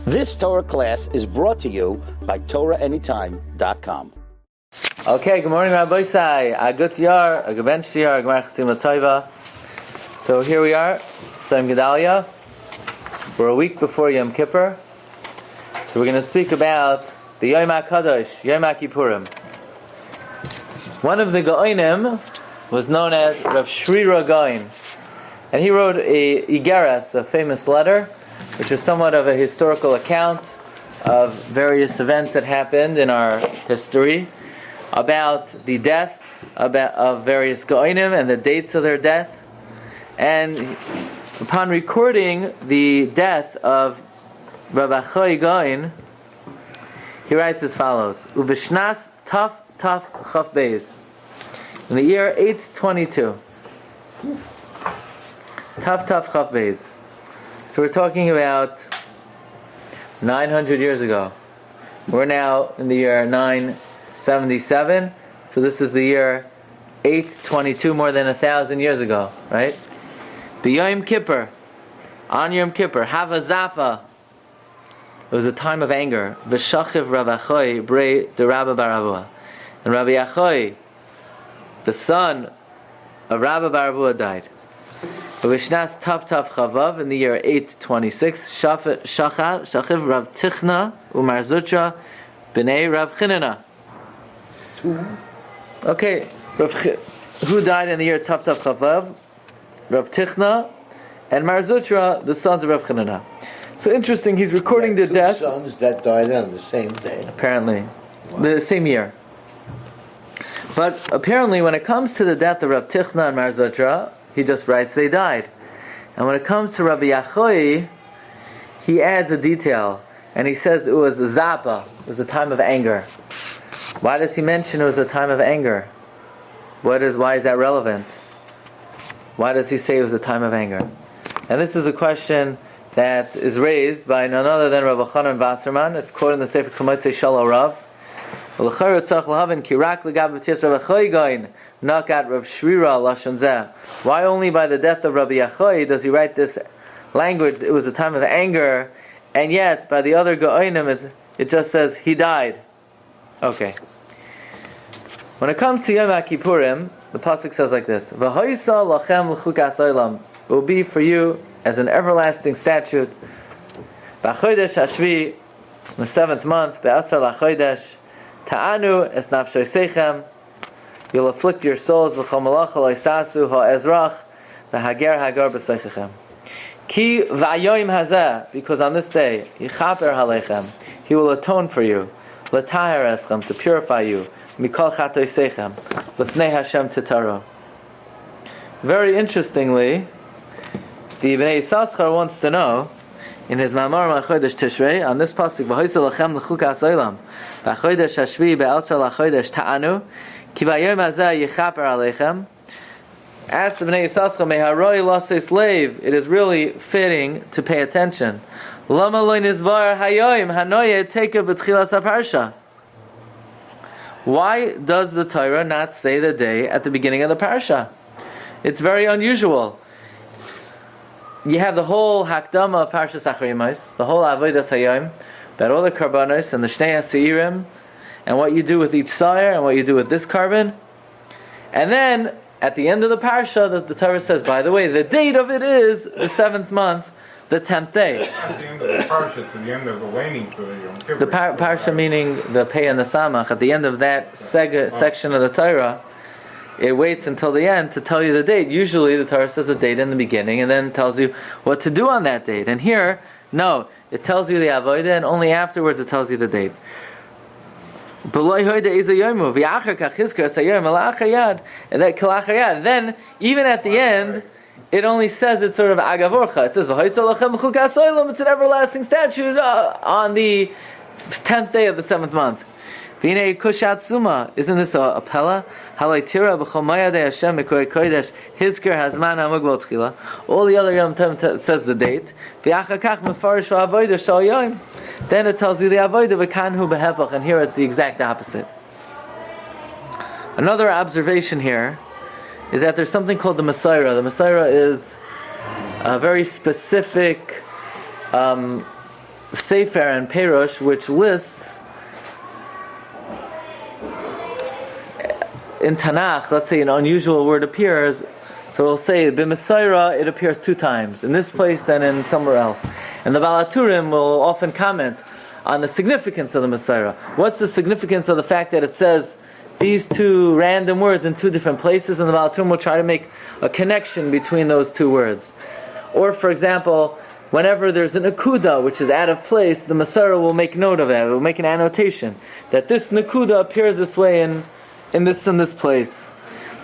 This Torah class is brought to you by TorahAnytime.com. Okay, good morning, Rabbi Sai. Agut Yar, Agaben Shiur, Gemara Chasim L'Toiva. So here we are, Sim Gedalia. We're a week before Yom Kippur. So we're going to speak about the Yom HaKadosh, Yom HaKippurim. One of the Gaonim was known as Rav Shrira Gaon. And he wrote a Igeres, a famous letter, which is somewhat of a historical account of various events that happened in our history, about the death of various Gaonim and the dates of their death. And upon recording the death of Rabbi Achai Gaon, he writes as follows: Uvishnas Taf Chaf Beis, in the year 822. Taf Chaf Beis. So we're talking about 900 years ago. We're now in the year 977. So this is the year 822, more than 1,000 years ago, right? The Yom Kippur, on Yom Kippur, Hava Zafa. It was a time of anger. V'shachiv Rabbi Achai Brei de Rabbi Baravua. And Rabbi Achai, the son of Rabbi Baravua, died. V'shnas Tav Chavav, in the year 826, Shachiv Rav Tichna Umar Zutra B'nei Rav Chinana. Okay, who died in the year Tav Chavav? Rav Tichna and Mar Zutra, the sons of Rav Chinana. So interesting, he's recording the death. Sons that died on the same day. Apparently. The same year. But apparently when it comes to the death of Rav Tichna and Mar Zutra, he just writes they died. And when it comes to Rabbi Achai, he adds a detail. And he says it was a zapa, it was a time of anger. Why does he mention it was a time of anger? Why is that relevant? Why does he say it was a time of anger? And this is a question that is raised by none other than Rav Chanan Wasserman. It's quoted in the Sefer K'motzei Shal Rav. Why only by the death of Rabbi Achai does he write this language? It was a time of anger, and yet by the other Gaonim it just says he died. Okay. When it comes to Yom HaKippurim, the pasuk says like this: "V'hoisa lachem l'chukas olam." It will be for you as an everlasting statute. B'chodesh hashvi, the 7th month, be'asar lachodesh, ta'anu es nafshoseichem. You'll afflict your souls v'chol malacha loisasu ha'ezrach v'hager hagar b'seichechem. Ki v'ayoyim hazeh, because on this day yichaper halechem, he will atone for you, l'taher eschem, to purify you, mikol chatoseichem, l'fnei Hashem titaro. Very interestingly, the Bnei Yissaschar wants to know, in his Mamar Machodesh Tishrei, on this pasuk, "V'hoisa lachem l'chukas olam, v'chodesh hashvi be'asar lachodesh ta'anu, ki b'yom hazeh yichaper aleichem." Ask the Bnei Yissaschar, "Meharoi lasei slave." It is really fitting to pay attention. Lama lo nizbar hayoim hanoye teka b'tchilas haparsha. Why does the Torah not say the day at the beginning of the parsha? It's very unusual. You have the whole Hakdama of Parsha Sacharimois, the whole Avodas Hayom, about all the Karbanos and the Shnei HaSeirim, and what you do with each Sire, and what you do with this carbon. And then, at the end of the Parsha, the Torah says, by the way, the date of it is the 7th month, the 10th day. At the end of the Parsha, it's at the end of the waiting for the Yom Kippur. The Parsha meaning the Pei and the Samach, at the end of that section of the Torah, it waits until the end to tell you the date. Usually the Torah says the date in the beginning and then tells you what to do on that date. And here, no, it tells you the avodah and only afterwards it tells you the date. And then, even at the end, it only says it's sort of agavorcha. It says, it's an everlasting statute on the 10th day of the 7th month. Isn't this a pella? All the other Yom Tov says the date. Then it tells you the avodah, and here it's the exact opposite. Another observation here is that there's something called the Messiah. The Messiah is a very specific Sefer and Perush, which lists in Tanakh, let's say an unusual word appears, so we'll say b'Mesaira it appears 2 times, in this place and in somewhere else. And the Baal HaTurim will often comment on the significance of the Mesaira. What's the significance of the fact that it says these 2 random words in 2 different places, and the Baal HaTurim will try to make a connection between those 2 words. Or, for example, whenever there's an akuda which is out of place, the Mesaira will make note of it. It will make an annotation that this nakuda appears this way in this place.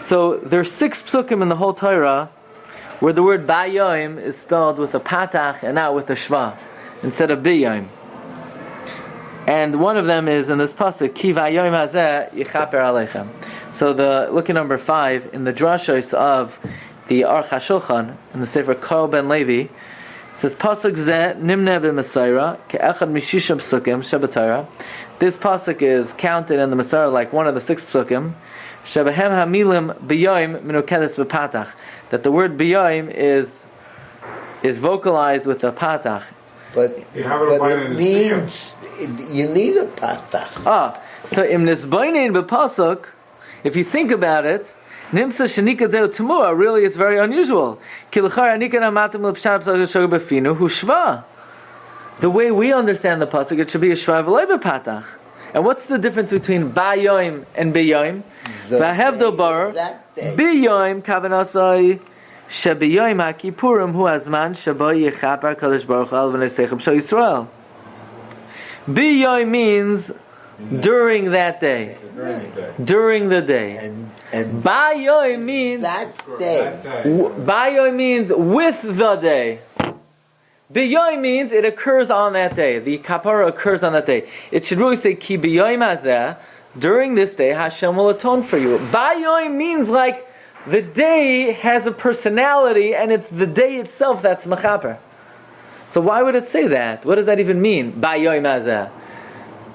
So there's 6 psukim in the whole Torah where the word bayom is spelled with a patach and not with a shva instead of biyom. And one of them is in this pasuk, ki vayom hazeh yichaper aleichem. So look at number 5 in the drashos of the Aruch HaShulchan in the Sefer Kol Ben Levi. It says pasuk zeh nimne b'Mesaira ke'echad mishishim psukim shebetorah. This pasuk is counted in the Mesaira like one of the 6 psukim. Shebehem hamilim b'yoim minukedes b'patach. That the word b'yoim is vocalized with a patach. But it means you need a patach. So im nisboinin b'pasuk, if you think about it, nimsa shenika zeu temua, really it's very unusual. Kilchar anika namatim l'pshat p'sach shogeg b'finu hu shva. The way we understand the pasuk, it should be a shva v'loi b'patach. And what's the difference between bayoim and biyoim? V'hevdo bar biyoim kavanasai shebiyoim hakipurim hu azman shabo yichapar kadosh baruch hu al v'neseichem shal Yisrael. Biyoim means during that day. During the day. And bayoim means that day. Bayoim means with the day. Biyoim means it occurs on that day. The kapara occurs on that day. It should really say ki biyoim hazeh. During this day, Hashem will atone for you. Bayoim means like the day has a personality, and it's the day itself that's mechaper. So why would it say that? What does that even mean? Bayoim hazeh.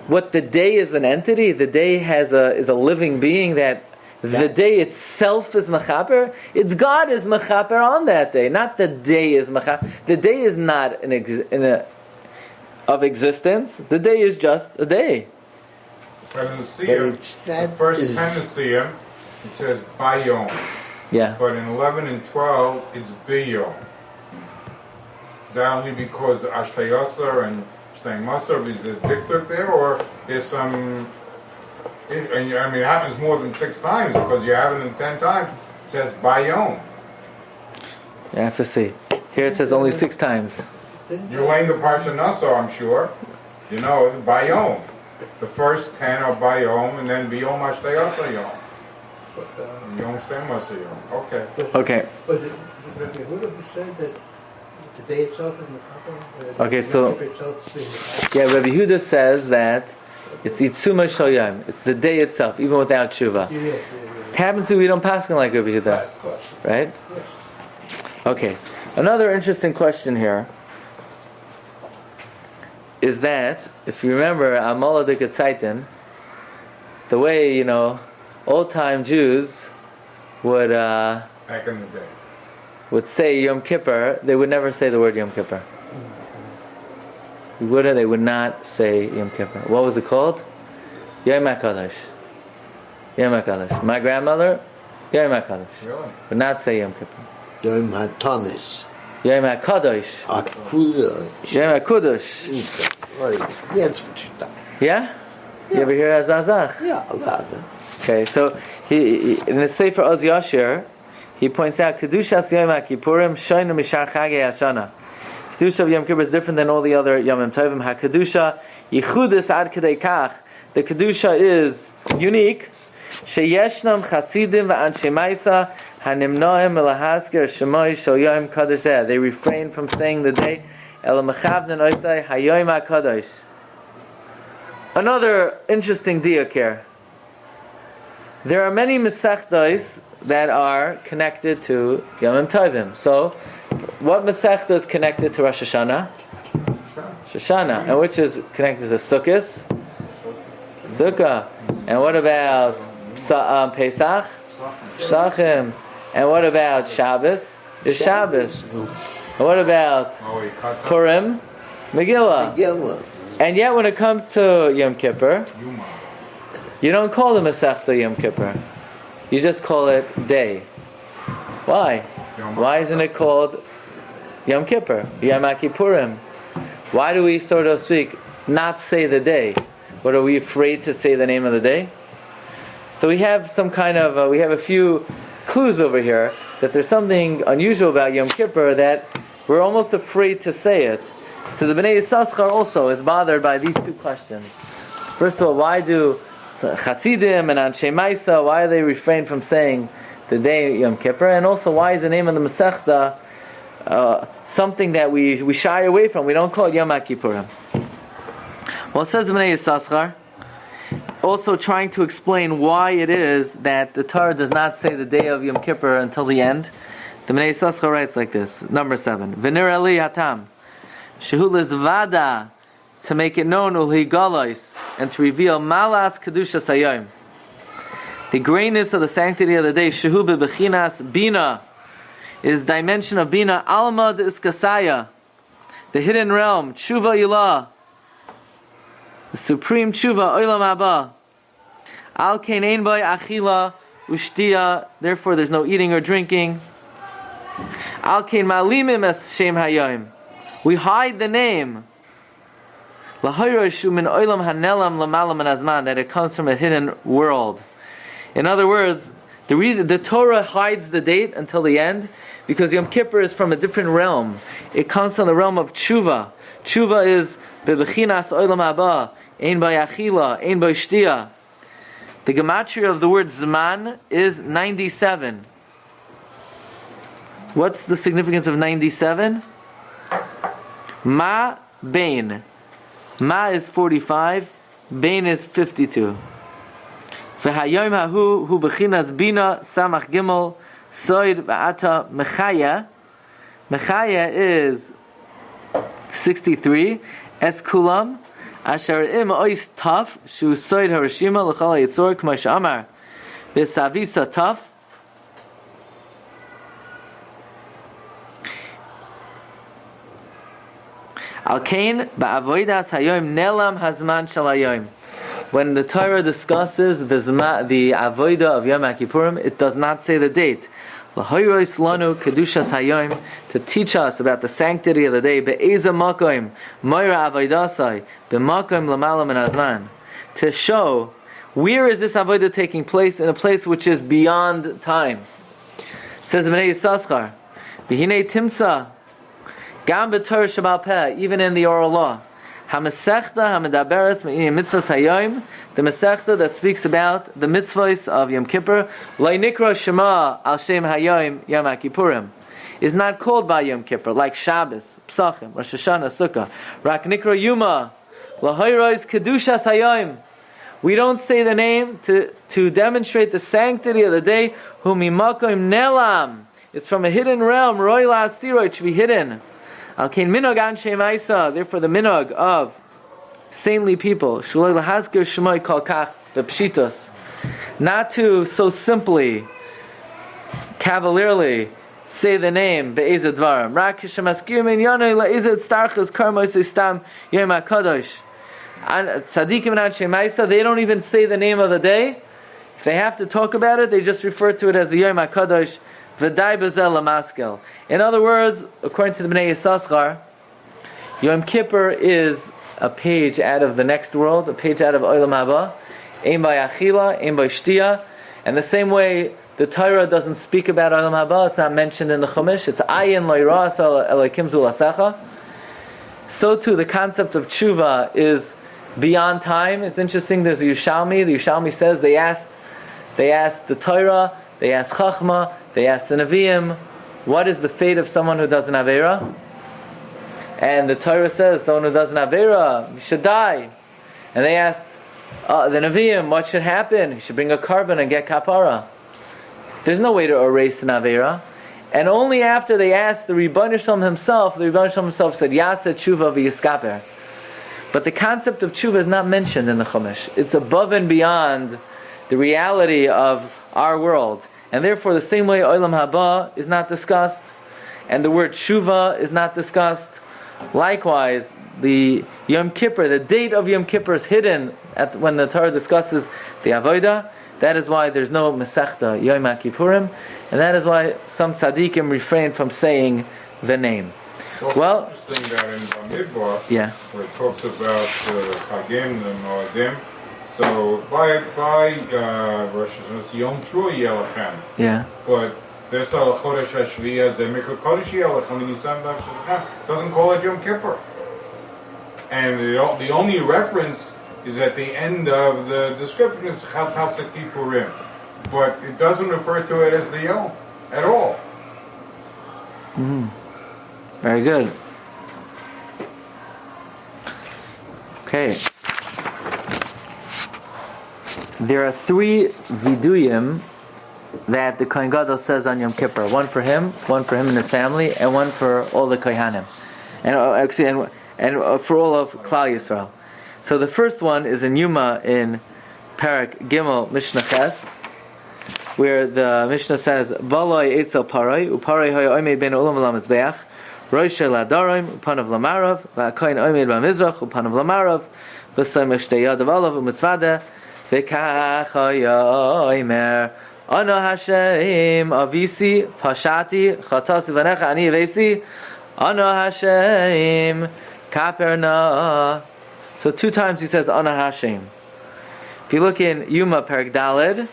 What, the day is an entity? The day is a living being that the day itself is mechaper? It's God is mechaper on that day, not the day is mechaper. The day is not of existence. The day is just a day. But in the first 10 Nesiyim, it says bayom. Yeah. But in 11 and 12, it's biyom. Is that only because Ashtayasa and Masar is a dictum there, or there's some? It happens more than 6 times because you have it in 10 times. It says bayom. You have to see. Here it says only 6 times. You learn the Parsha Nassau, I'm sure. You know, bayom. The first 10 are bayom, and then biyom ashtayasa yom. Yom shtemasa yom. Okay. Was it Rabbi Yehuda who said that the day itself is mechaper? Okay, so Rabbi Yehuda says that it's itzuma shel yom. It's the day itself, even without tshuva. It happens to we don't pass like Rabbi Yehuda, right? Okay. Another interesting question here is that if you remember Amala de Getzaitin, the way old-time Jews would back in the day would say Yom Kippur, they would never say the word Yom Kippur. They would not say Yom Kippur. What was it called? Yom HaKadosh. Yom HaKadosh. My grandmother, Yom HaKadosh. Really? Would not say Yom Kippur. Yom HaTanis. Yom HaKadosh. Akudosh. Yom HaKudosh. Yeah? You ever hear Azazach? Yeah, a lot. Okay, so he in the Sefer Oz Yashir, he points out Kedushas Yom HaKippurim Shoyna Mishar Chagei Hashana. Kedusha of Yom Kippur is different than all the other Yomim Tovim. HaKedusha Yichudis Ad Kedei Kach. The Kedusha is unique. Sheyeshnam Chasidim V'Anshe Maisa Hanimnoim Elahazker Shemoy Shel Yom Kadosh Zeh. They refrain from saying the day El Mechavnen Oisai Hayoim HaKadosh. Another interesting diak here. There are many Masechtos that are connected to Yomim Tovim. So, what Masechta is connected to Rosh Hashanah? Shoshana. And which is connected to Sukkot? Sukkah. And what about Pesach? Pesachim. And what about Shabbos? Is Shabbos. And what about Purim? Megillah. And yet when it comes to Yom Kippur, you don't call the Masechta Yom Kippur. You just call it day. Why? Why isn't it called Yom Kippur? Yom Kippurim. Why do we, so to speak, not say the day? What, are we afraid to say the name of the day? So we have some kind of, we have a few clues over here that there's something unusual about Yom Kippur that we're almost afraid to say it. So the Bnei Yissaschar also is bothered by these two questions. First of all, why do Chasidim and Anshe Maisa, why do they refrain from saying the day Yom Kippur? And also, why is the name of the Masechta something that we shy away from? We don't call it Yom Kippurim. Well, it says the Bnei Yissaschar, also trying to explain why it is that the Torah does not say the day of Yom Kippur until the end. The Bnei Yissaschar writes like this, number 7. V'nir eli hatam, shehu lezvada, to make it known ulhi galais, and to reveal malas kedushas hayom, the greatness of the sanctity of the day. Shehu bebechinas bina, is dimension of bina, alma de iskasaya, the hidden realm, tshuva ilah, the supreme tshuva olam haba. Al kein ein by achila ushtia, therefore there's no eating or drinking. Al kein malimim es shem hayom, we hide the name. That it comes from a hidden world. In other words, the reason the Torah hides the date until the end, because Yom Kippur is from a different realm. It comes from the realm of tshuva. Tshuva is bebechinas olam haba, ein bayachila, ein bayshtia. The gematria of the word zman is 97. What's the significance of 97? Ma bain. Ma is 45, Bain is 52. V'hayom hahu hu bechinas bina samach gimel soid v'ata mechaya. Mechaya is 63. Es kulam asher im ois taf shu soid harashima l'chal yitzor k'ma she'amar v'savisa taf. Al kain ba'avodas hayom nelam hazman shel hayom. When the Torah discusses the avodah of Yom Kippurim, it does not say the date. L'hoyros lanu kedushas hayom, to teach us about the sanctity of the day. Be'eza makom moira avoidasai b'makom l'malam and hazman, to show where is this avodah taking place, in a place which is beyond time. It says Bnei Yissaschar, v'hinei timsa. Gam b'Torah Shabbat Peh, even in the oral law, HaMasechta HaMedaberes Me'inyan Mitzvahs Hayom, the Masechta that speaks about the mitzvahs of Yom Kippur, Lai Nikra Shema Al Shem Hayom Yom Kippurim, is not called by Yom Kippur, like Shabbos, Psachim, Rosh Hashanah, Sukkah. Rak Nikra Yuma L'Hoyros Kedushas Hayom. We don't say the name to demonstrate the sanctity of the day. Humimakom Nelam. It's from a hidden realm. Roy La Astiro, it should be hidden. Al kein minog anshe maisa, therefore the minog of saintly people, shaloi lahazkir shemoi kol kach b'pshitos, not to so simply, cavalierly say the name be'ezed dvarim. Rak shemaskir min yonoi la'ezed starchus karmos istam yom hakadosh. And tzaddikim and anshe maisa, they don't even say the name of the day. If they have to talk about it, they just refer to it as the yom hakadosh. V'dai bezel lamaskel. In other words, according to the Bnei Yissaschar, Yom Kippur is a page out of the next world, a page out of Olam Haba, ein b'achila, ein b'shtia, and the same way the Torah doesn't speak about Olam Haba, it's not mentioned in the Chumash, it's ayin lo yiras elokim zu lasecha. So too, the concept of tshuva is beyond time. It's interesting, there's a Yerushalmi. The Yerushalmi says they asked the Torah, they asked Chachma, they asked the Nevi'im, what is the fate of someone who does an Aveira? And the Torah says, someone who does an Aveira should die. And they asked the Nevi'im, what should happen? He should bring a carbon and get kapara. There's no way to erase an Aveira. And only after they asked the Rebbeinu Shalom himself, the Rebbeinu Shalom himself said, Yaseh tshuva v'yiskaper. But the concept of tshuva is not mentioned in the Chumash. It's above and beyond the reality of our world. And therefore, the same way Olam Haba is not discussed, and the word tshuva is not discussed, likewise, the Yom Kippur, the date of Yom Kippur is hidden when the Torah discusses the Avodah. That is why there's no Masechta Yom Kippurim, and that is why some tzaddikim refrain from saying the name. Well, interesting that in Bamidbar, yeah, where it talks about Chagim and Moedim, so by Rosh Hashanah Yom Trua Yelachem. Yeah. But there's a Chodesh Hashvi as a Mikra Kodesh Yelachem Nisan Dachshachem doesn't call it Yom Kippur, and the only reference is at the end of the description is Chal Tafsek Purim, but it doesn't refer to it as the Yom at all. Mm-hmm. Very good. Okay. There are 3 viduyim that the Kohen Gadol says on Yom Kippur. One for him and his family, and one for all the Kohanim, and for all of Klal Yisrael. So the first one is in Yuma in Parak Gimel Mishnah Ches, where the Mishnah says, "Baloi etzel parai, uparai hoya oimed ben ulam v'lamizbeach, roisha ladarim, upanav lamarav, v'akoyin oimed b'mizrach, upanav lamarav, v'samech shtei yadav olav u'mitzvada, v'kach hoya oimer, Ana Hashem avisi pashati chatasi v'necha ani vesi, Ana Hashem kaperna." So 2 times he says Ana Hashem. If you look in Yuma Parak Daled,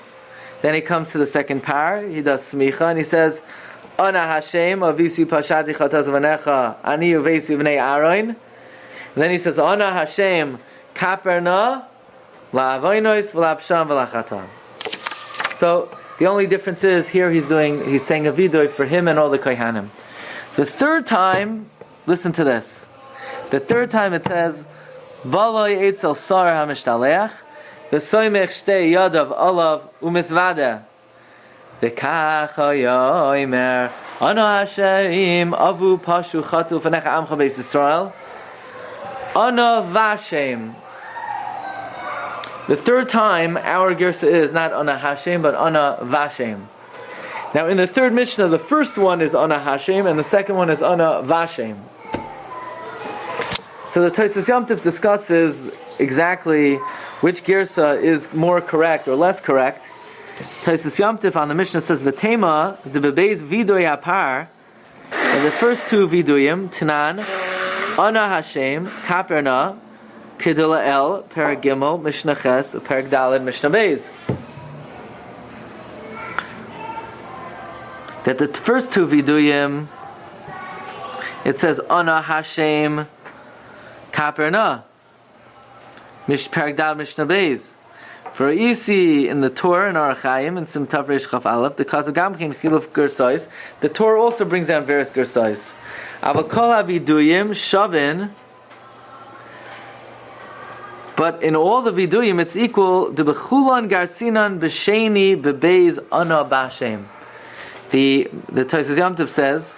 then he comes to the second par, he does smicha, and he says, Ana Hashem avisi pashati chataz v'necha ani uvesi v'nei Aaron. And then he says, Ana Hashem kaperna la'avoinois v'la'psham v'la'chatan. So the only difference is here he's saying a vidoy for him and all the kohanim. The third time, listen to this. The third time it says, Baloi etzel sar ha'mishtaleach, v'soymech shtei yadav olav u'misvada, v'kach hayomer, Ana Hashem avu pashu chatu v'necha amcha beis Yisrael, Ana Vashem. The third time our girsa is not Ana Hashem but Ana Vashem. Now in the third Mishnah, the first one is Ana Hashem and the second one is Ana Vashem. So the Tosfos Yom Tov discusses exactly which girsa is more correct or less correct. Tosfos Yom Tov on the Mishnah says V'tema the bebeis vidoy apar, and the first 2 viduyim Tanan Ana Hashem kaperna Kedula El Parak Gimel Mishnah Ches Parak Daled Mishnah Beis. That the first 2 viduyim it says Ana Hashem Kaperna Parak Daled Mishnah Beis. For Isi in the Torah in Arachayim and Sim Tav Reish Chaf Aleph, the Kaz Gamkin Chiluf Gersais, the Torah also brings down various Gersais. Avakol Aviduyim Shavin. But in all the viduyim, it's equal to bechulan garsinan b'sheni b'beis ana b'ashem. The Tosfos Yom Tov says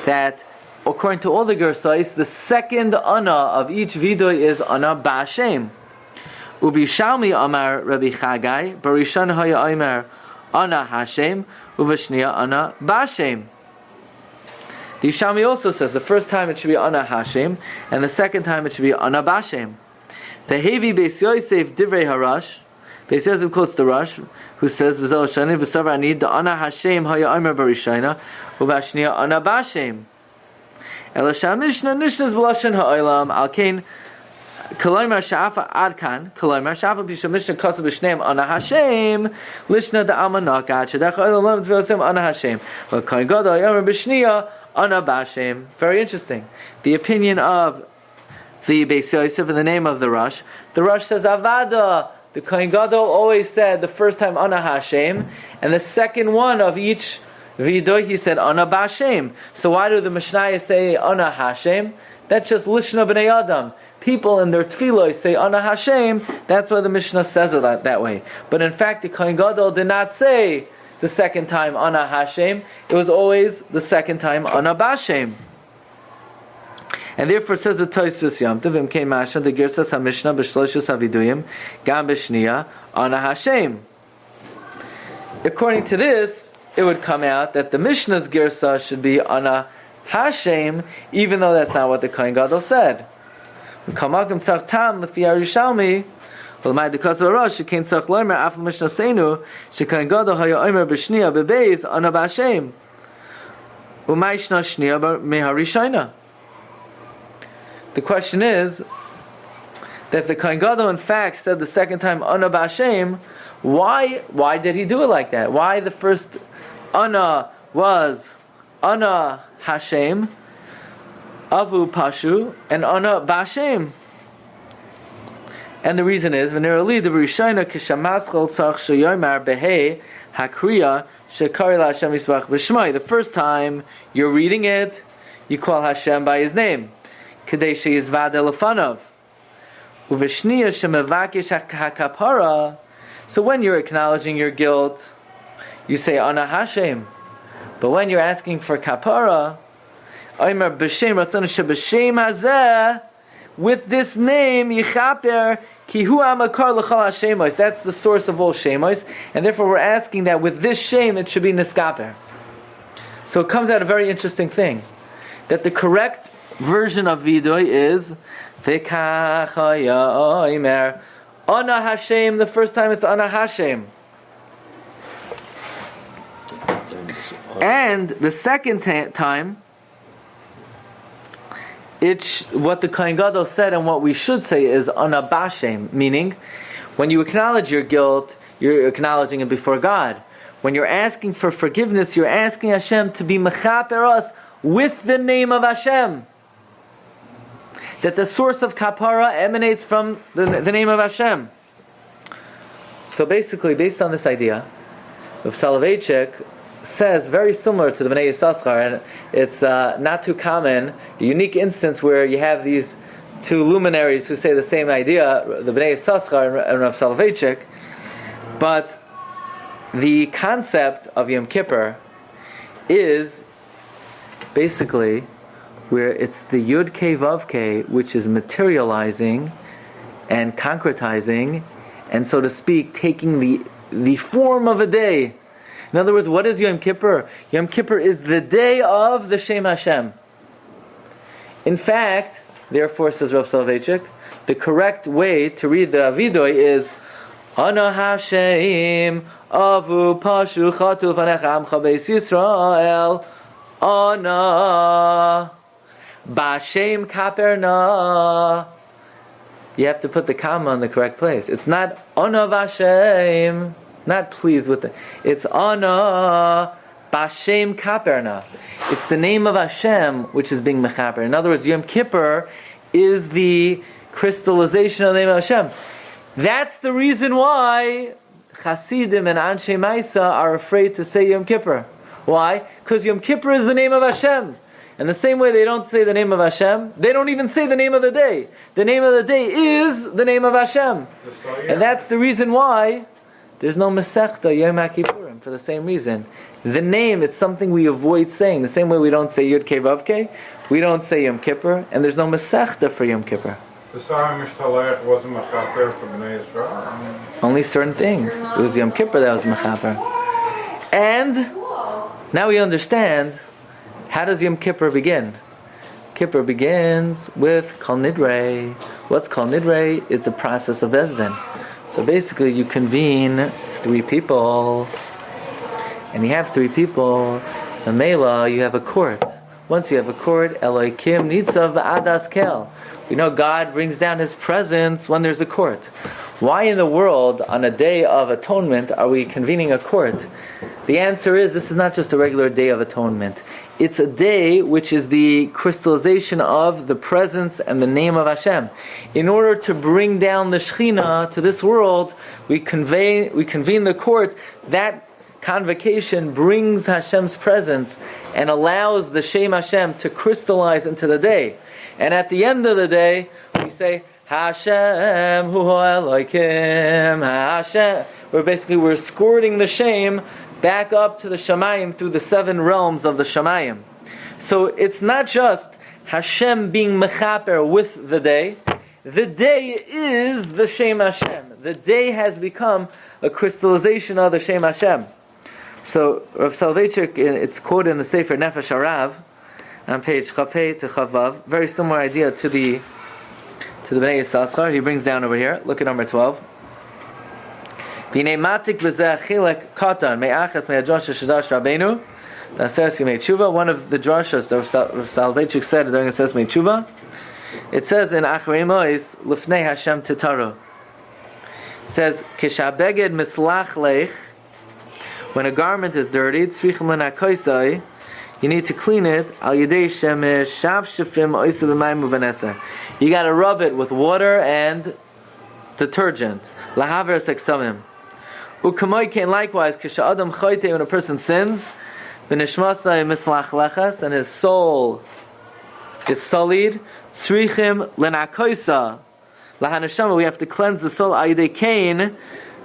that according to all the gersais, the second ana of each viduy is ana b'ashem. Ubishalmi amar Rabbi Chagai, barishan haya omer ana Hashem, ubashniya ana b'ashem. The Yishalmi also says the first time it should be ana Hashem, and the second time it should be ana b'ashem. The Hevi Beis Yosef Divrei Harash, Beis Yosef quotes the Rush, who says, "V'zel shani v'savar ani da ana Hashem haya omer barishayna, uvashniya ana b'ashem." Elasham Mishnah Nishnas b'lashon ha'olam al kain kolomer sha'afa adkan kolomer sha'afa b'sham Mishnah kasav b'shneim ana Hashem lishna da alma nakat shadach olam v'yosem ana Hashem v'koin gadol yomer b'shniya ana b'ashem. Very interesting. The opinion of the Beis Yosef in the name of the Rush. The Rush says Avada. The Kohen Gadol always said the first time Ana Hashem, and the second one of each vidoy he said Ana B'Hashem. So why do the Mishnayos say Ana Hashem? That's just Lishna B'nei Adam. People in their tefillah say Ana Hashem. That's why the Mishnah says it that way. But in fact, the Kohen Gadol did not say the second time Ana Hashem. It was always the second time Ana B'Hashem. And therefore says the Tosfos Yom Tov, Imkei Masha, the Girsas HaMishnah, B'Shloshus HaViduyim, Gam B'Shniya, Ana Hashem. According to this, it would come out that the Mishnah's Girsa should be Ana Hashem, even though that's not what the Kohen Gadol said. Kamakim tzach tam lefi Yerushalmi. L'may dekas v'rosh shekein tzach loimer af l'mishnasenu shekohen Gadol haya omer b'shniya b'beis ana b'Hashem. U'may shna shniya meharishayna. The question is that if the Kohen Gadol in fact said the second time ana b'Hashem, why did he do it like that? Why the first ana was ana Hashem, avu pashu, and ana b'Hashem? And the reason is, v'nerali the b'rishayna k'shamaschol tzach sheyomer behei hakriya shekari l'Hashem yisbach b'shmai. The first time you're reading it, you call Hashem by His name, k'dei sheyizvad elefanav, uv'shniya shemevakish hakapara. So when you're acknowledging your guilt, you say ana Hashem. But when you're asking for kapara, Omer b'shem ratzon sheb'shem hazeh, with this name yichaper ki hu amakar l'chol hashemos. That's the source of all shemos, and therefore we're asking that with this shame it should be niskaper. So it comes out a very interesting thing, that the correct version of vidoy is v'kach omer ana Hashem. The first time it's ana Hashem. And the second time, it's what the Kohen Gadol said, and what we should say is ana b'Hashem, meaning when you acknowledge your guilt, you're acknowledging it before God. When you're asking for forgiveness, you're asking Hashem to be mechaper us with the name of Hashem. That the source of kapara emanates from the name of Hashem. So basically, based on this idea, Rav Soloveitchik says very similar to the Bnei Yissaschar, and it's not too common, a unique instance where you have these two luminaries who say the same idea, the Bnei Yissaschar and Rav Soloveitchik, but the concept of Yom Kippur is basically where it's the Yud Kei Vav Kei which is materializing and concretizing, and so to speak, taking the form of a day. In other words, what is Yom Kippur? Yom Kippur is the day of the Shem Hashem. In fact, therefore, says Rav Soloveitchik, the correct way to read the Avidoy is Ana Hashem Avu Pashu Chatu Vanech Amcha Beis Yisrael Ana B'Shem Kaperna. You have to put the comma in the correct place. It's not Ana Vashem. Not pleased with it. It's Ana B'Shem Kaperna. It's the name of Hashem which is being mechaper. In other words, Yom Kippur is the crystallization of the name of Hashem. That's the reason why Hasidim and Anshe Maisa are afraid to say Yom Kippur. Why? Because Yom Kippur is the name of Hashem. And the same way they don't say the name of Hashem, they don't even say the name of the day. The name of the day is the name of Hashem. And that's the reason why there's no Masechta Yom Kippurim, for the same reason. The name, it's something we avoid saying. The same way we don't say Yud Kei Vav Kei, we don't say Yom Kippur, and there's no Masechta for Yom Kippur. The Sarah Mishtalech wasn't Mechaper for Bnei Yisrael? Only certain things. It was Yom Kippur that was Mechaper. And now we understand, how does Yom Kippur begin? Kippur begins with Kol Nidrei. What's Kol Nidrei? It's a process of Bezdin. So basically you convene 3 people, and you have 3 people, the Mela, you have a court. Once you have a court, Elohim Nitzav Adas Kel. We know God brings down His presence when there's a court. Why in the world, on a day of atonement, are we convening a court? The answer is, this is not just a regular day of atonement. It's a day which is the crystallization of the presence and the name of Hashem. In order to bring down the Shekhinah to this world, we convene the court. That convocation brings Hashem's presence and allows the Shem Hashem to crystallize into the day. And at the end of the day, we say, Hashem hu Elohim, Hashem. We're escorting the Shem back up to the Shamayim through the 7 realms of the Shamayim. So it's not just Hashem being mechaper with the day. The day is the Shem Hashem. The day has become a crystallization of the Shem Hashem. So Rav Soloveitchik, it's quoted in the Sefer Nefesh Harav, on page Chafei to Chavav. Very similar idea to the Bnei Yissaschar. He brings down over here. Look at number 12. B'nei matik b'zeh chilek katan me'achas me'adrosh shadash rabbeinu l'aseret yemei tshuva. One of the drashas that Soloveitchik said during the Aseret Yemei Tshuva. It says in Acharei Mois Lifnei Hashem Titaru. It says Kishabeged mislach leich. When a garment is dirty, tzrichim lenakoisai, you need to clean it. Al yedei shemesh shav shefim oisu b'mayim u'vaneser. You got to rub it with water and detergent. Lahaver seksamim. U'kamoi ken likewise kisha adam choyte, when a person sins, v'nishmasai mislach lechas, and his soul is sullied. Tzrichim lenakoisa lahanashama. We have to cleanse the soul al yedei kain,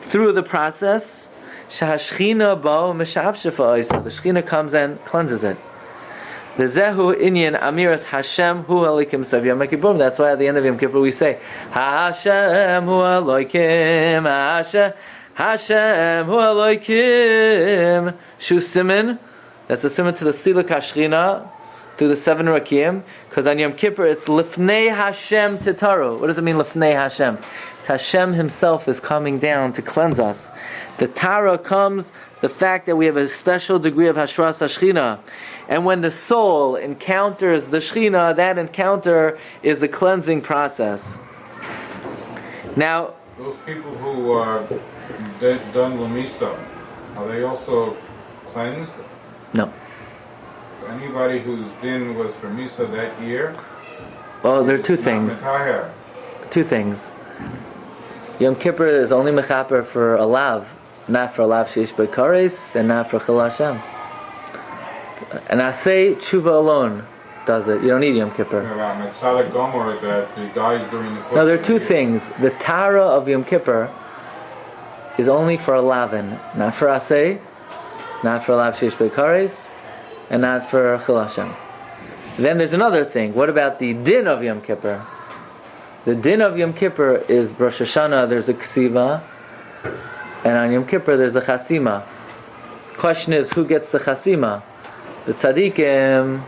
through the process. Shahashchina bo meshavshefa oisa. The Shechina comes and cleanses it. V'zehu inyan amiras Hashem hu halikim sav Yom Kippur. That's why at the end of Yom Kippur we say Hashem hu halikim, Hashem hu halikim. Shu siman. That's a siman to the Siluk Hashchina through the 7 Rakim. Because on Yom Kippur it's Lifnei Hashem Titaru. What does it mean Lifnei Hashem? It's Hashem Himself is coming down to cleanse us. The Tara comes, the fact that we have a special degree of Hashras HaShechina. And when the soul encounters the Shechina, that encounter is the cleansing process. Now, those people who are done Lamisa, are they also cleansed? No. Anybody whose din was for Misa that year? Well, there are two things. Two things. Yom Kippur is only mechaper for a lav, not for a lav sheish b'kares, and not for chil Hashem. And I say tshuva alone does it. You don't need Yom Kippur. That the guys during the No, there are two things. The Tara of Yom Kippur is only for a lavin, not for asay, not for a lav sheish b'kares, and not for chil Hashem. Then there's another thing. What about the din of Yom Kippur? The din of Yom Kippur is Rosh Hashanah, there's a ksiva, and on Yom Kippur there's a chasima. The question is, who gets the chasima? The tzaddikim,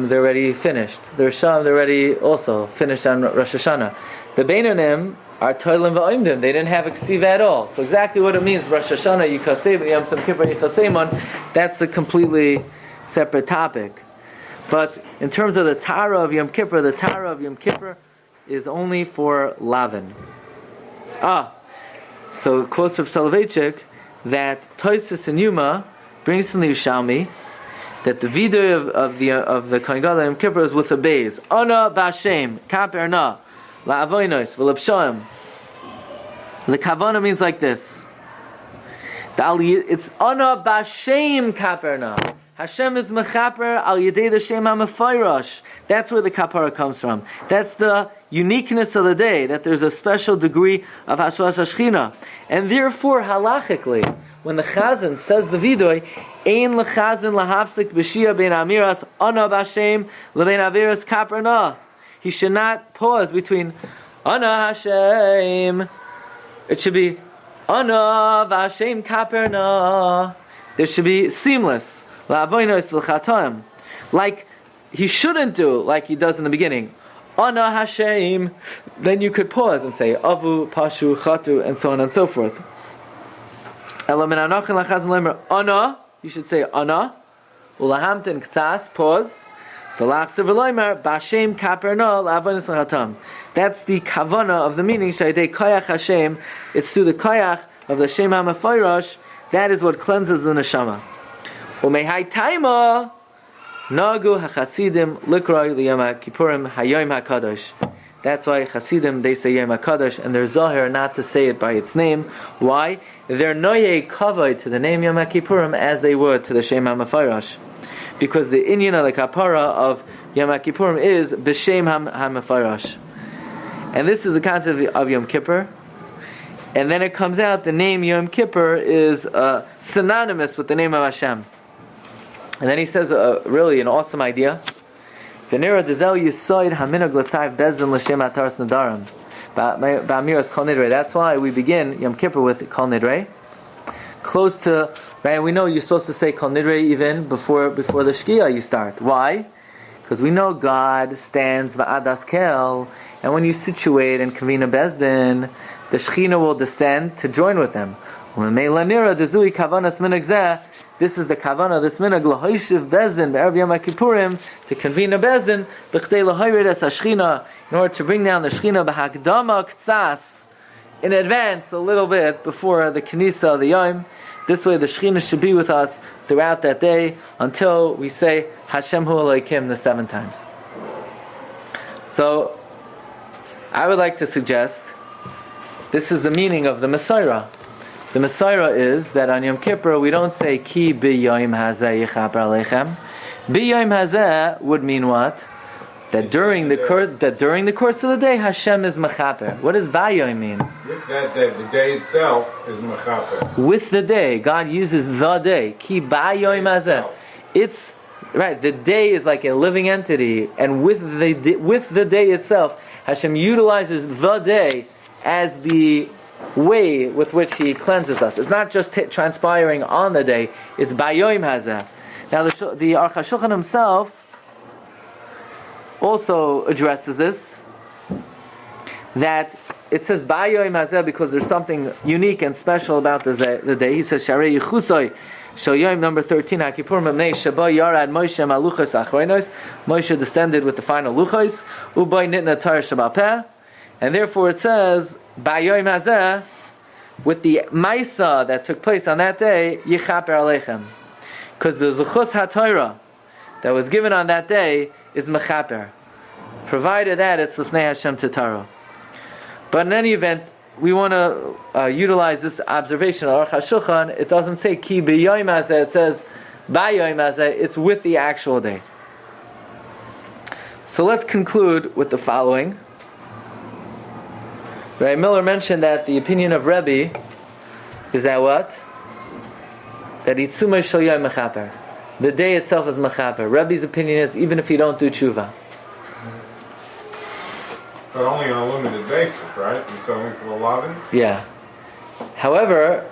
they're already finished. The Rishon, they're already also finished on Rosh Hashanah. The Beinonim are toilim va'oimdim. They didn't have a ksiva at all. So exactly what it means, Rosh Hashanah, Yikasei, Yom Kippur, Yikaseimon, that's a completely separate topic. But in terms of the Tara of Yom Kippur, the Tara of Yom Kippur is only for Lavin. So quotes of Soloveitchik that Tosfos and Yuma brings from the Yerushalmi that the vidur of the Kohen Gadol Yom Kippur is with a beis. Ana b'Hashem kaper na la'avonos v'lepshoim. The kavana means like this. It's Ana b'Hashem kaper na. Hashem is mechaper al yedei the shem ha'mefayrosh. That's where the kapara comes from. That's the uniqueness of the day, that there's a special degree of hashras hashchina. And therefore, halachically, when the chazan says the vidoy, ein lechazan lahafsik b'shia bein amiras ana b'Hashem lebein aviras kaper na. He should not pause between ana Hashem. It should be ana v'Hashem kaper na. There should be seamless. Like he shouldn't do like he does in the beginning. Ana Hashem. Then you could pause and say Avu, Pashu, Chatu, and so on and so forth. Ana. You should say Ana. Ulahamten ktsas. Pause. Bashem kaperna la'avonos l'chatam. That's the kavana of the meaning. Shaydei koyach Hashem. It's through the koyach of the Shem HaMefayrosh. That is what cleanses the neshama. Umehai taima nagu hachasidim likroi liyom kippurim hayom hakadosh. That's why Hasidim, they say Yom HaKadosh, and they're Zohar not to say it by its name. Why? They're noyei kavod to the name Yom Kippurim as they would to the Shem HaMefayrosh. Because the inyan of the kapara of Yom Kippurim is b'Shem HaMefayrosh. And this is the concept of Yom Kippur. And then it comes out the name Yom Kippur is synonymous with the name of Hashem. And then he says really an awesome idea. V'nira dezel yisoid haminag l'tzayv bezin l'shem ataras nadarim ba'amiras kol nidrei. That's why we begin Yom Kippur with kol nidrei, close to Right? And we know you're supposed to say Kol Nidre even before the Shkia you start. Why? Because we know God stands Va'adas Kel, and when you situate and convene a Bezdin, the Shechina will descend to join with him. This is the kavana, this minhag lahoishiv bezdin be'erev Yom Kippurim, to convene a bezdin b'chtei lahoyred es hashchina, in order to bring down the shechina b'hakdama ktsas, in advance, a little bit before the Knisa of the Yom. This way the shechina should be with us throughout that day until we say Hashem hu Elokim the 7 times. So I would like to suggest this is the meaning of the Messiah. The Messiah is that on Yom Kippur we don't say Ki b'yom hazeh yichaper aleichem. B'yom hazeh would mean what? That during the course of the day Hashem is mechaper. What does b'yom mean? With that day, the day itself is mechaper. With the day, God uses the day. Ki b'yom hazeh. It's right. The day is like a living entity, and with the day itself, Hashem utilizes the day as the way with which He cleanses us. It's not just transpiring on the day, it's Bayoim Hazeh. Now the Aruch HaShulchan himself also addresses this, that it says Bayoim Hazeh because there's something unique and special about the day. He says Sharei Yichusoi Shal Yom number 13 HaKippur Memnei Shaba Yarad Moshe Maluchos Achronos. Moshe descended with the final luchos Ubay Nitna Torah Shabal Peh, and therefore it says Bayoim Hazeh, with the Maisa that took place on that day, Yichaper Aleichem. Because the Zuchus HaTorah that was given on that day is Mechaper. Provided that it's Lifnei Hashem Tetaro. But in any event, we want to utilize this observation of Aruch HaShulchan. It doesn't say Ki B'yoim Hazeh, it says Bayoim Hazeh, it's with the actual day. So let's conclude with the following. Rabbi Miller mentioned that the opinion of Rebbe is that what? That Itzumah Shel Yom Mechaper. The day itself is Mechaper. Rebbe's opinion is even if you don't do tshuva. But only on a limited basis, right? It's only for the 11? Yeah. However,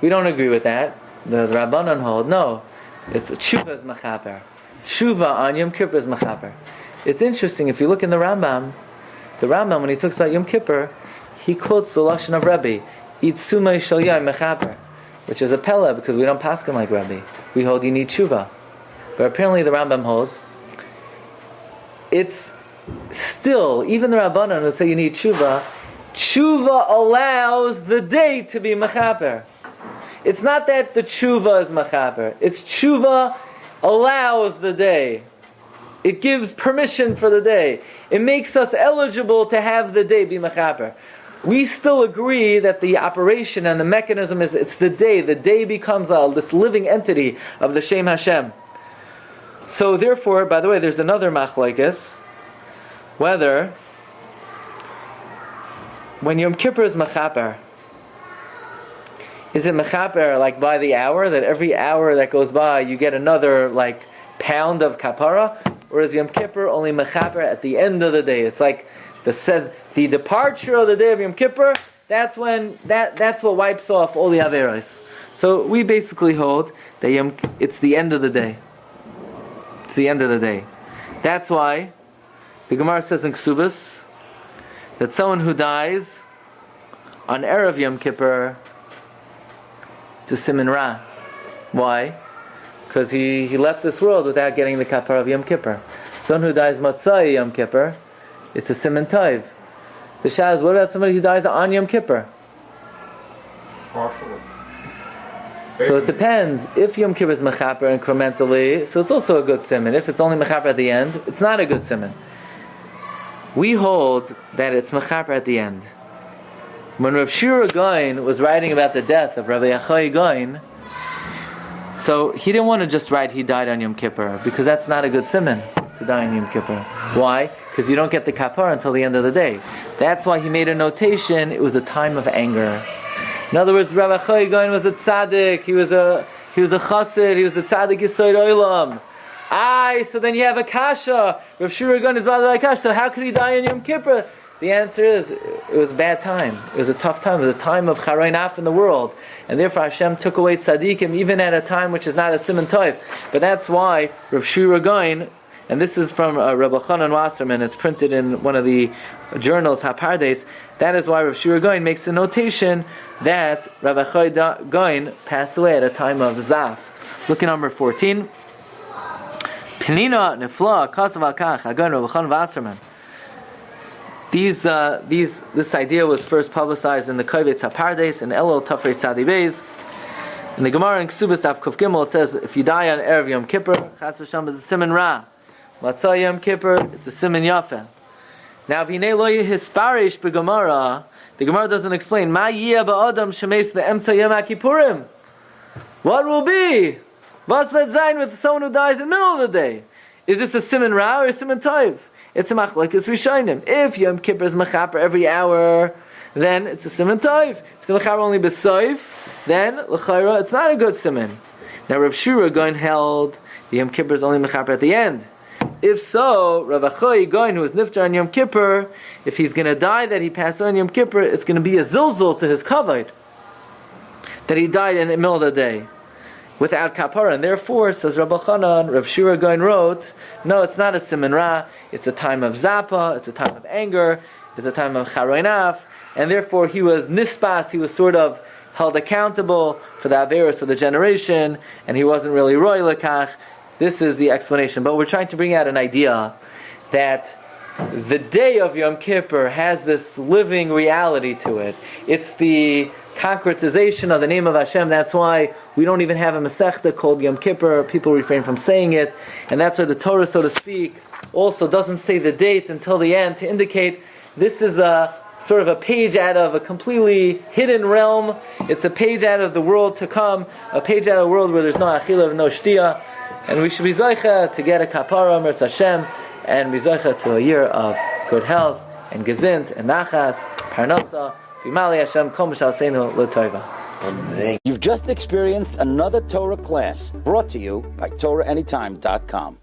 we don't agree with that. The Rabbanan hold, no. It's tshuva is Mechaper. Tshuva on Yom Kippur is Mechaper. It's interesting, if you look in the Rambam, when he talks about Yom Kippur, he quotes the Lashon of Rebbe, Itzumah Shel Yom Mechaper, which is a pella because we don't paskin like Rebbe. We hold you need tshuva. But apparently the Rambam holds, it's still, even the Rabbanan who say you need tshuva allows the day to be Mechaper. It's not that the tshuva is Mechaper, it's tshuva allows the day. It gives permission for the day. It makes us eligible to have the day be mechaper. We still agree that the operation and the mechanism is, it's the day. The day becomes this living entity of the Shem Hashem. So therefore, by the way, there's another machlokes, whether when Yom Kippur is mechaper, is it mechaper like by the hour, that every hour that goes by you get another like pound of kapara? Or is Yom Kippur only mechaper at the end of the day? It's like the departure of the day of Yom Kippur. That's when that's what wipes off all the averos. So we basically hold that it's the end of the day. It's the end of the day. That's why the Gemara says in Ksubas that someone who dies on Erev Yom Kippur, it's a siman ra. Why? Because he left this world without getting the kapara of Yom Kippur. Someone who dies Matzai Yom Kippur, it's a siman tov. The Shah is, what about somebody who dies on Yom Kippur? Partially. So it depends. If Yom Kippur is mechaper incrementally, so it's also a good siman. If it's only mechaper at the end, it's not a good siman. We hold that it's mechaper at the end. When Rav Shiur Gaon was writing about the death of Rabbi Yehuda Gaon, so he didn't want to just write he died on Yom Kippur, because that's not a good siman to die on Yom Kippur. Why? Because you don't get the kapar until the end of the day. That's why he made a notation, it was a time of anger. In other words, Rabbi Yehuda Gaon was a tzaddik, he was a chassid, he was a tzaddik yisoid olam. So then you have a kasha. Rav Shiur Gaon is rather like kasha. So how could he die on Yom Kippur? The answer is, it was a bad time. It was a tough time. It was a time of charoinaf in the world. And therefore Hashem took away tzaddikim even at a time which is not a siman tov. But that's why Rav Shiur Goin, and this is from Rabbi Chanan Wasserman, it's printed in one of the journals, Hapardes, that is why Rav Shiur Goin makes the notation that Rabbi Yehuda Goin passed away at a time of Zaf. Look at number 14. Penina nefla kasav al kach Hagoin Rabbi Chanan Wasserman. This idea was first publicized in the Kovetz HaPardes and Elul Tafrei Tzadi Beis. In the Gemara in Ksubas Daf Kuf Gimel, it says, if you die on Erev Yom Kippur, Chas v'Shalom is a siman ra. Matzah Yom Kippur, it's a siman yafa. Now, v'hinei lo yihisparish b'Gemara, the Gemara doesn't explain, ma yiyah ba'adam shemeis be'emtza Yom HaKippurim. What will be? Vas v'etzayin with someone who dies in the middle of the day. Is this a siman ra or a siman tov? It's a machlokes rishonim. If Yom Kippur is mechaper every hour, then it's a siman tov. If it's mechaper only b'soif, then l'chayra it's not a good siman. Now Rav Shiur Goin held the Yom Kippur is only mechaper at the end. If so, Rav Achoy Goin, who is niftar on Yom Kippur, if he's going to die that he passed on Yom Kippur, it's going to be a zilzul to his kavod that he died in the middle of the day without kapara, and therefore, says Rabbi Chanan, Rav Shiur Goin wrote, no, it's not a siman ra, it's a time of zapa, it's a time of anger, it's a time of charoinaf, and therefore he was nispas, he was sort of held accountable for the averos of the generation, and he wasn't really roy lekach. This is the explanation, but we're trying to bring out an idea that the day of Yom Kippur has this living reality to it. It's the concretization of the name of Hashem. That's why we don't even have a Masechta called Yom Kippur. People refrain from saying it, and that's why the Torah, so to speak, also doesn't say the date until the end to indicate this is a sort of a page out of a completely hidden realm. It's a page out of the world to come, a page out of the world where there's no achila, no shtia, and we should be zoicha to get a kapara, Mertz Hashem, and be zoicha to a year of good health and gezint and nachas, parnasa. You've just experienced another Torah class brought to you by TorahAnytime.com.